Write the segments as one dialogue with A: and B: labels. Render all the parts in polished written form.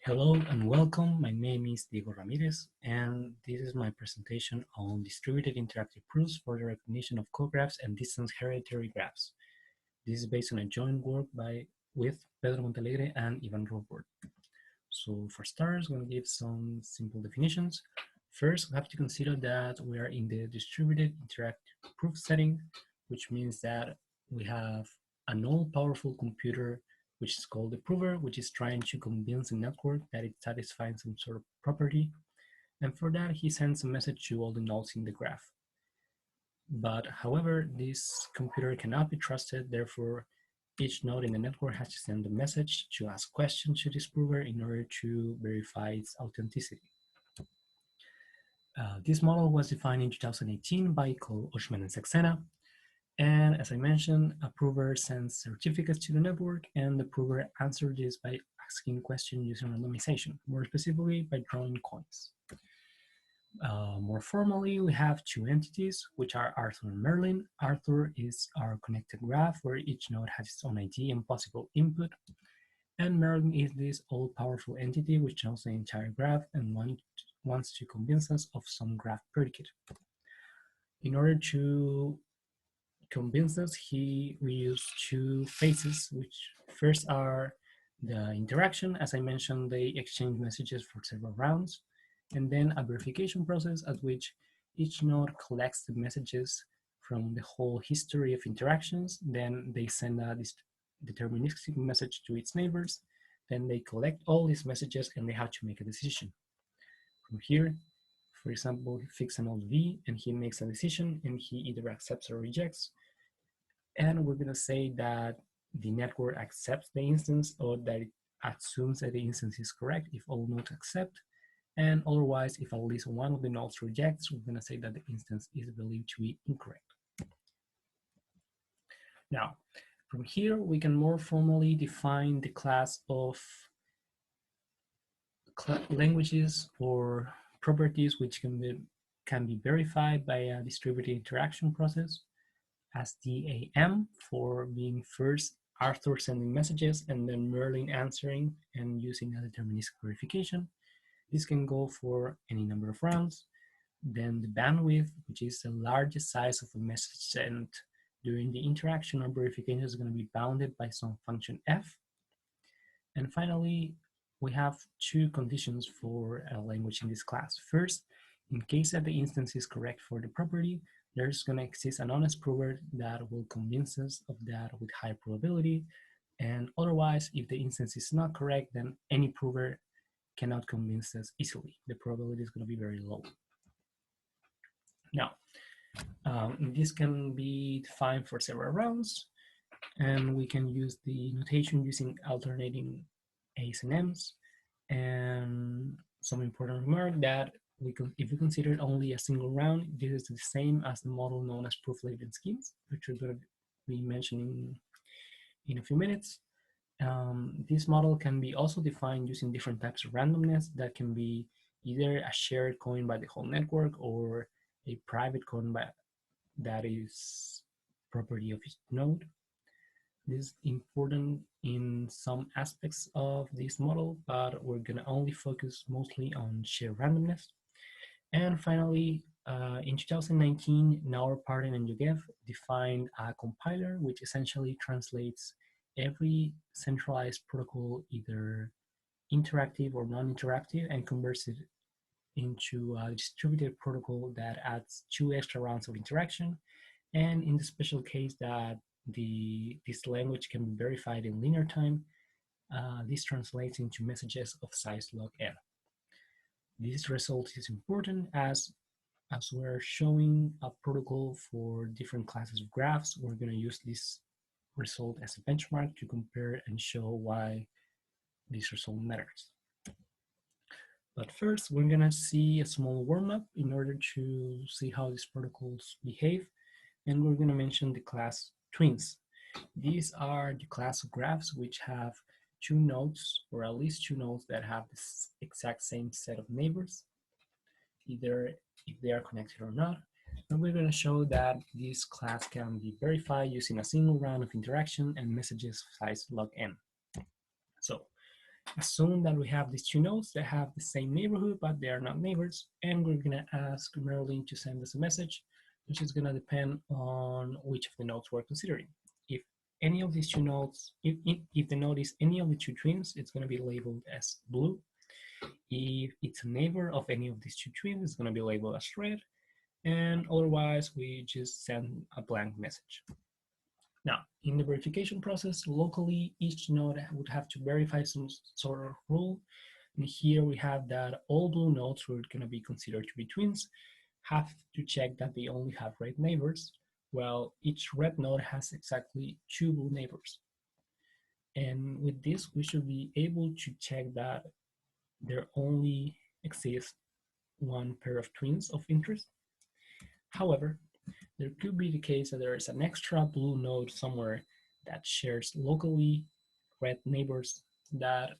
A: Hello and welcome. My name is Diego Ramírez, and this is my presentation on distributed interactive proofs for the recognition of cographs and distance-hereditary graphs. This is based on a joint work with Pedro Montealegre and Rapaport. So for starters, I'm going to give some simple definitions. First, we have to consider that we are in the distributed interactive proof setting, which means that we have an all-powerful computer which is called the prover, which is trying to convince the network that it satisfies some sort of property. And for that, he sends a message to all the nodes in the graph. But however, this computer cannot be trusted. Therefore, each node in the network has to send a message to ask questions to this prover in order to verify its authenticity. This model was defined in 2018 by Oshman and Saxena. And as I mentioned, a prover sends certificates to the network, and the prover answers this by asking questions using randomization, more specifically by drawing coins. More formally, we have two entities, which are Arthur and Merlin. Arthur is our connected graph, where each node has its own ID and possible input. And Merlin is this all-powerful entity, which knows the entire graph and wants to convince us of some graph predicate. In order to convince us, we use two phases, which first are the interaction. As I mentioned, they exchange messages for several rounds, and then a verification process at which each node collects the messages from the whole history of interactions. Then they send a deterministic message to its neighbors. Then they collect all these messages and they have to make a decision. From here, for example, he fixes a node V and he makes a decision and he either accepts or rejects. And we're going to say that the network accepts the instance, or that it assumes that the instance is correct if all nodes accept. And otherwise, if at least one of the nodes rejects, we're going to say that the instance is believed to be incorrect. Now, from here, we can more formally define the class of languages or properties which can be verified by a distributed interaction process as DAM, for being first Arthur sending messages and then Merlin answering and using a deterministic verification. This can go for any number of rounds. Then the bandwidth, which is the largest size of a message sent during the interaction or verification, is going to be bounded by some function f. And finally, we have two conditions for a language in this class. First, in case that the instance is correct for the property, there's going to exist an honest prover that will convince us of that with high probability. And otherwise, if the instance is not correct, then any prover cannot convince us easily. The probability is going to be very low. Now, this can be defined for several rounds, and we can use the notation using alternating A's and M's. And some important remark that if we consider only a single round, this is the same as the model known as proof latent schemes, which we're going to be mentioning in a few minutes. This model can be also defined using different types of randomness that can be either a shared coin by the whole network or a private coin that is property of each node. This is important in some aspects of this model, but we're going to only focus mostly on shared randomness. And finally, in 2019, Naur, Pardon, and Yogev defined a compiler which essentially translates every centralized protocol, either interactive or non-interactive, and converts it into a distributed protocol that adds 2 extra rounds of interaction. And in the special case that this language can be verified in linear time, this translates into messages of size log n. This result is important as we're showing a protocol for different classes of graphs. We're going to use this result as a benchmark to compare and show why this result matters. But first, we're going to see a small warm-up in order to see how these protocols behave. And we're going to mention the class twins. These are the class of graphs which have two nodes, or at least two nodes, that have this exact same set of neighbors, either if they are connected or not. And we're going to show that this class can be verified using a single round of interaction and messages of size log n. So Assume that we have these two nodes that have the same neighborhood, but they are not neighbors, and we're gonna ask Merlin to send us a message, which is gonna depend on which of the nodes we're considering. If any of these two nodes, if the node is any of the two twins, it's gonna be labeled as blue. If it's a neighbor of any of these two twins, it's gonna be labeled as red, and otherwise we just send a blank message. Now, in the verification process, locally, each node would have to verify some sort of rule. And here we have that all blue nodes who are going to be considered to be twins have to check that they only have red neighbors, while each red node has exactly 2 blue neighbors. And with this, we should be able to check that there only exists one pair of twins of interest. However, there could be the case that there is an extra blue node somewhere that shares locally red neighbors that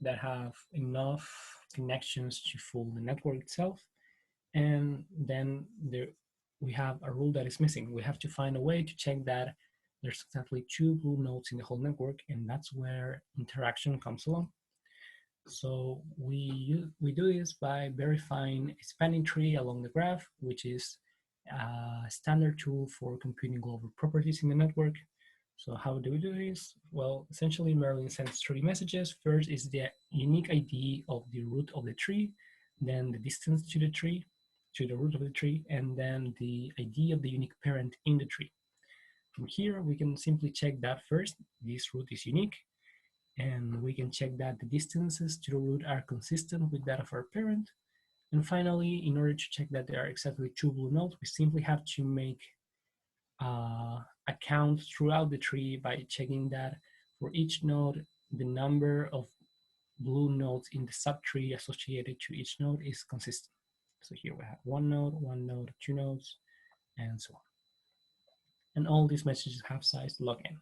A: have enough connections to fool the network itself, and then we have a rule that is missing. We have to find a way to check that there's exactly 2 blue nodes in the whole network, and that's where interaction comes along. So we do this by verifying a spanning tree along the graph, which is a standard tool for computing global properties in the network. So how do we do this? Well, essentially Merlin sends 3 messages. First is the unique ID of the root of the tree, then the distance to the tree, to the root of the tree, and then the ID of the unique parent in the tree. From here, we can simply check that first, this root is unique, and we can check that the distances to the root are consistent with that of our parent. And finally, in order to check that there are exactly 2 blue nodes, we simply have to make a count throughout the tree by checking that for each node, the number of blue nodes in the subtree associated to each node is consistent. So here we have 1 node, 2 nodes, and so on. And all these messages have size logn.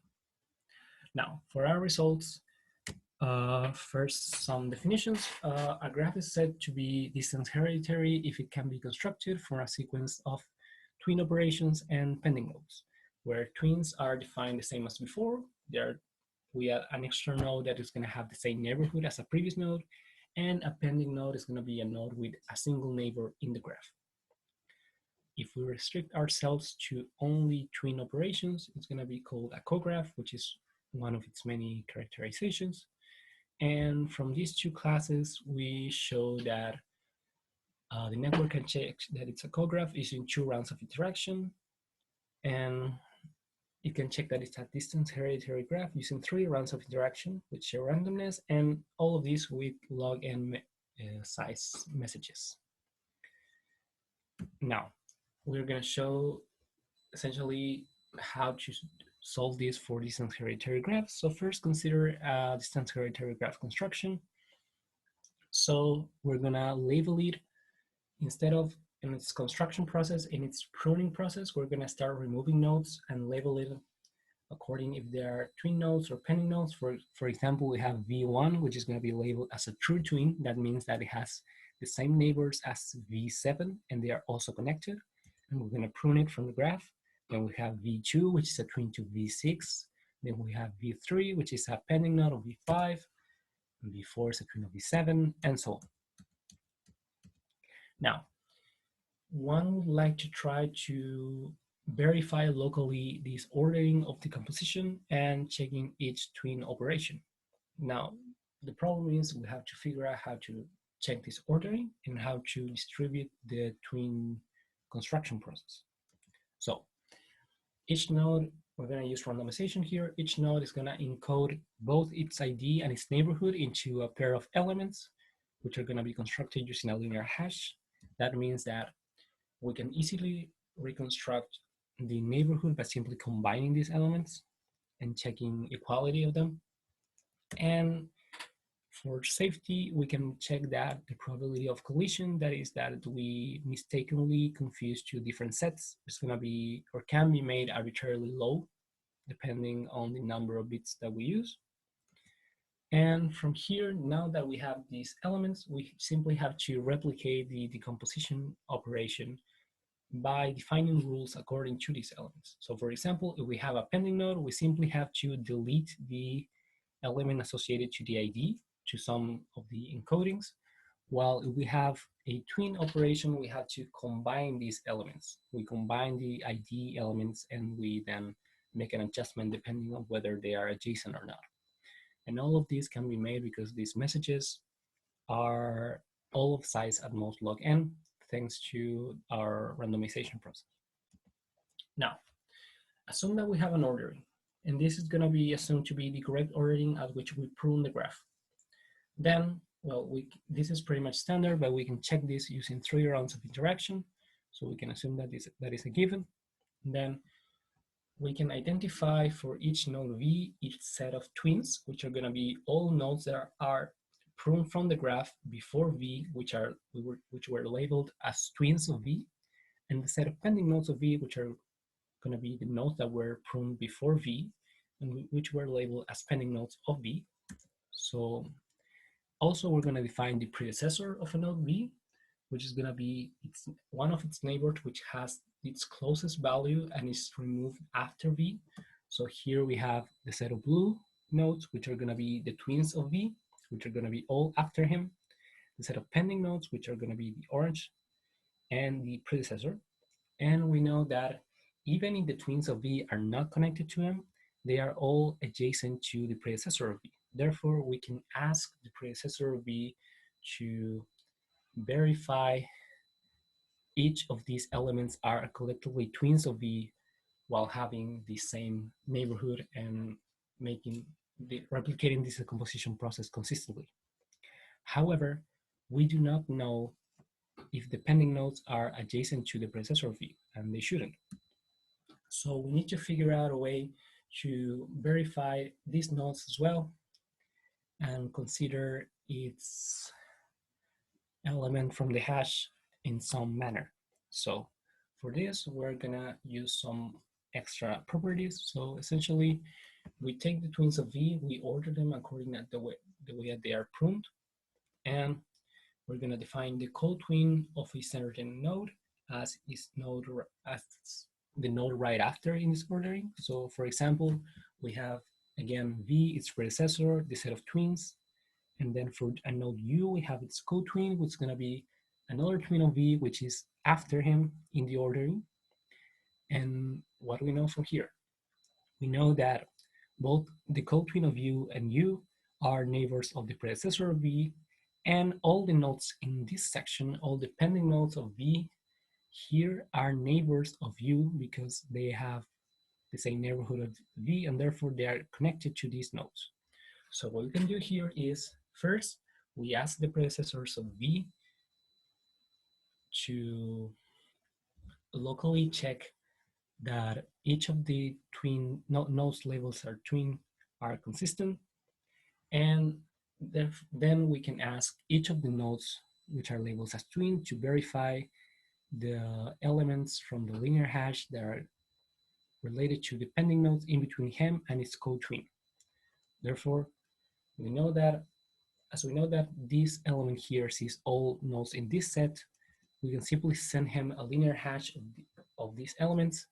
A: Now, for our results, first, some definitions. A graph is said to be distance-hereditary if it can be constructed from a sequence of twin operations and pending nodes, where twins are defined the same as before. We have an extra node that is going to have the same neighborhood as a previous node, and a pending node is going to be a node with a single neighbor in the graph. If we restrict ourselves to only twin operations, it's going to be called a cograph, which is one of its many characterizations. And from these 2 classes, we show that the network can check that it's a cograph using 2 rounds of interaction, and it can check that it's a distance-hereditary graph using 3 rounds of interaction with sheer randomness, and all of these with logn size messages. Now, we're going to show essentially how to solve this for distance-hereditary graphs. So first, consider a distance-hereditary graph construction. So we're going to label it, instead of in its construction process, in its pruning process, we're going to start removing nodes and label it according if there are twin nodes or pending nodes. For example, we have V1, which is going to be labeled as a true twin. That means that it has the same neighbors as V7, and they are also connected. And we're going to prune it from the graph. Then we have V2, which is a twin to V6. Then we have V3, which is a pending node of V5. And V4 is a twin of V7, and so on. Now, one would like to try to verify locally this ordering of the composition and checking each twin operation. Now, the problem is we have to figure out how to check this ordering and how to distribute the twin construction process. So each node, we're going to use randomization here. Each node is going to encode both its ID and its neighborhood into a pair of elements, which are going to be constructed using a linear hash. That means that we can easily reconstruct the neighborhood by simply combining these elements and checking equality of them. And for safety, we can check that the probability of collision, that is that we mistakenly confuse 2 different sets, is going to be or can be made arbitrarily low depending on the number of bits that we use. And from here, now that we have these elements, we simply have to replicate the decomposition operation by defining rules according to these elements. So for example, if we have a pending node, we simply have to delete the element associated to the ID, to some of the encodings, while if we have a twin operation, we have to combine these elements. We combine the ID elements and we then make an adjustment depending on whether they are adjacent or not. And all of these can be made because these messages are all of size at most log n, thanks to our randomization process. Now, assume that we have an ordering, and this is going to be assumed to be the correct ordering at which we prune the graph. Then, well, this is pretty much standard, but we can check this using 3 rounds of interaction. So we can assume that that is a given. And then we can identify for each node V, each set of twins, which are going to be all nodes that are pruned from the graph before V, which were labeled as twins of V, and the set of pending nodes of V, which are going to be the nodes that were pruned before V, and which were labeled as pending nodes of V. So also we're going to define the predecessor of a node V, which is going to be one of its neighbors which has its closest value and is removed after V. So here we have the set of blue nodes, which are going to be the twins of V, which are going to be all after him, the set of pending nodes, which are going to be the orange, and the predecessor. And we know that even if the twins of V are not connected to him, they are all adjacent to the predecessor of V. Therefore, we can ask the predecessor of V to verify each of these elements are collectively twins of V while having the same neighborhood and replicating this decomposition process consistently. However, we do not know if the pending nodes are adjacent to the predecessor of V, and they shouldn't. So we need to figure out a way to verify these nodes as well and consider its element from the hash in some manner. So for this, we're gonna use some extra properties. So essentially, we take the twins of V, we order them according to the way that they are pruned, and we're gonna define the co-twin of a certain node as the node right after in this ordering. So for example, we have again V, its predecessor, the set of twins, and then for a node U, we have its co-twin, which is going to be another twin of V, which is after him in the ordering. And what do we know from here? We know that both the co-twin of U and U are neighbors of the predecessor of V, and all the nodes in this section, all the pending nodes of V here are neighbors of U because they have the same neighborhood of V, and therefore they are connected to these nodes. So what we can do here is, first, we ask the predecessors of V to locally check that each of the twin nodes labels are consistent, and then we can ask each of the nodes which are labeled as twin to verify the elements from the linear hash that are related to the pending nodes in between him and its co-twin. Therefore, we know that this element here sees all nodes in this set, we can simply send him a linear hash of these elements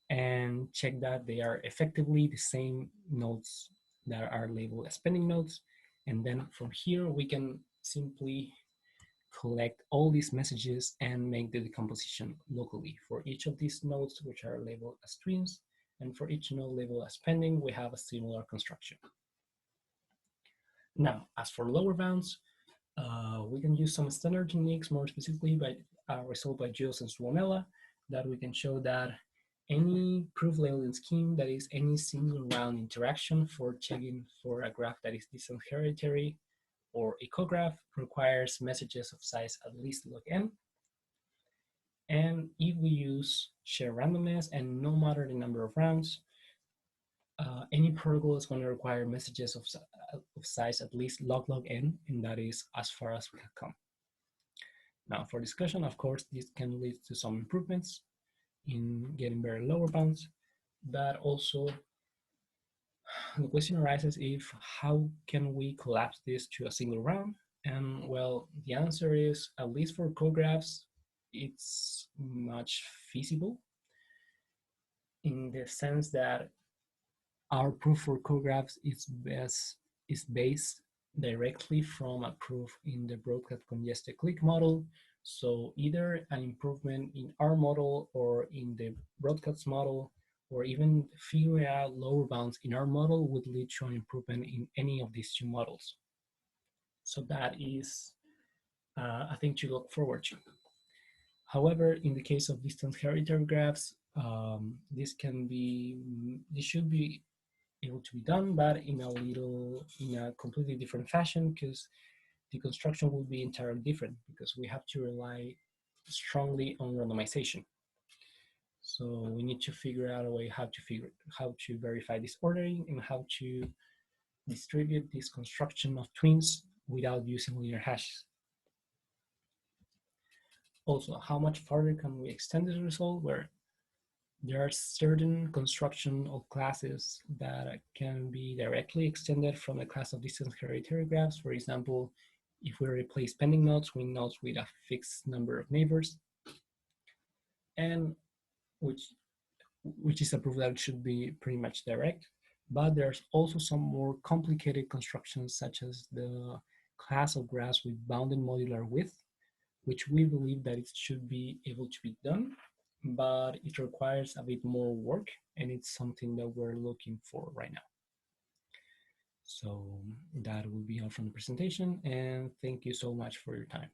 A: and check that they are effectively the same nodes that are labeled as pending nodes. And then from here, we can simply collect all these messages and make the decomposition locally for each of these nodes, which are labeled as twins. And for each node labeled as pending, we have a similar construction. Now, as for lower bounds, we can use some standard techniques, more specifically by resolved by Giles and Suomela, that we can show that any proof labeling scheme, that is any single round interaction for checking for a graph that is distance-hereditary or a cograph, requires messages of size at least log n. And if we use shared randomness and no matter the number of rounds, any protocol is going to require messages of size at least log n, and that is as far as we have come. Now, for discussion, of course, this can lead to some improvements in getting very lower bounds, but also the question arises if how can we collapse this to a single round? And well, the answer is, at least for Cographs, it's much feasible in the sense that our proof for Cographs is is based directly from a proof in the broadcast congested click model. So either an improvement in our model or in the broadcast model, or even figuring out lower bounds in our model would lead to an improvement in any of these two models. So that is a thing to look forward to. However, in the case of distance-hereditary graphs, this should be able to be done, but in a completely different fashion, because the construction will be entirely different, because we have to rely strongly on randomization. So we need to figure out a way how to verify this ordering and how to distribute this construction of twins without using linear hashes. Also, how much farther can we extend this result, where there are certain construction of classes that can be directly extended from the class of distance-hereditary graphs. For example, if we replace pending nodes with nodes with a fixed number of neighbors, and which is a proof that it should be pretty much direct. But there's also some more complicated constructions, such as the class of graphs with bounded modular width, which we believe that it should be able to be done, but it requires a bit more work, and it's something that we're looking for right now. So that will be all from the presentation, and thank you so much for your time.